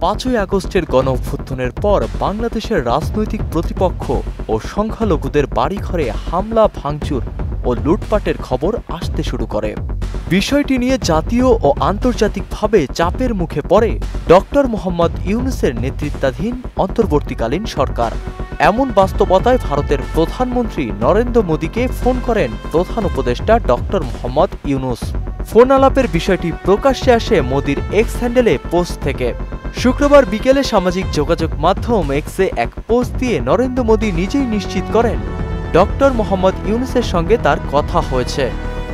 5ই আগস্টের গণঅভ্যুত্থানের পর বাংলাদেশের রাজনৈতিক প্রতিপক্ষ ও সংখ্যালঘুদের বাড়িঘরে হামলা, ভাঙচুর ও লুটপাটের খবর আসতে শুরু করে। বিষয়টি নিয়ে জাতীয় ও আন্তর্জাতিকভাবে চাপের মুখে পড়ে ডক্টর মোহাম্মদ ইউনূসের নেতৃত্বাধীন অন্তর্বর্তীকালীন সরকার। এমন বাস্তবতায় ভারতের প্রধানমন্ত্রী নরেন্দ্র মোদীকে ফোন করেন প্রধান উপদেষ্টা ডক্টর মোহাম্মদ ইউনূস। ফোন আলাপের বিষয়টি প্রকাশ্যে আসে মোদীর এক্স হ্যান্ডেলে পোস্ট থেকে। শুক্রবার বিকেলে সামাজিক যোগাযোগ মাধ্যম এক্সে এক পোস্ট দিয়ে নরেন্দ্র মোদী নিজেই নিশ্চিত করেন ডক্টর মোহাম্মদ ইউনূসের সঙ্গে তার কথা হয়েছে।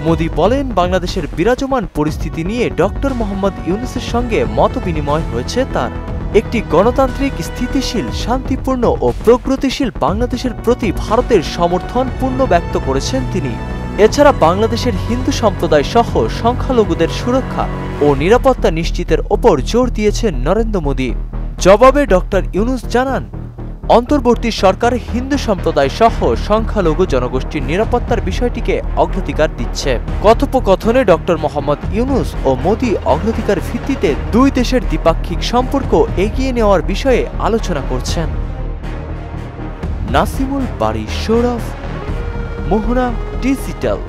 মোদী বলেন, বাংলাদেশের বিরাজমান পরিস্থিতি নিয়ে ডক্টর মোহাম্মদ ইউনূসের সঙ্গে মতবিনিময় হয়েছে তার। একটি গণতান্ত্রিক, স্থিতিশীল, শান্তিপূর্ণ ও প্রগতিশীল বাংলাদেশের প্রতি ভারতের সমর্থন পূর্ণ ব্যক্ত করেছেন তিনি। এছাড়া বাংলাদেশের হিন্দু সম্প্রদায় সহ সংখ্যালঘুদের সুরক্ষা ও নিরাপত্তা নিশ্চিতের ওপর জোর দিয়েছেন নরেন্দ্র মোদী। জবাবে ডক্টর ইউনূস জানান, অন্তর্বর্তী সরকার হিন্দু সম্প্রদায় সহ সংখ্যালঘু জনগোষ্ঠীর নিরাপত্তার বিষয়টিকে অগ্রাধিকার দিচ্ছে। কথোপকথনে ডক্টর মোহাম্মদ ইউনূস ও মোদী অগ্রাধিকার ভিত্তিতে দুই দেশের দ্বিপাক্ষিক সম্পর্ক এগিয়ে নেওয়ার বিষয়ে আলোচনা করছেন। নাসিমুল বারী, সৌরভ, মোহনা ডিজিটাল।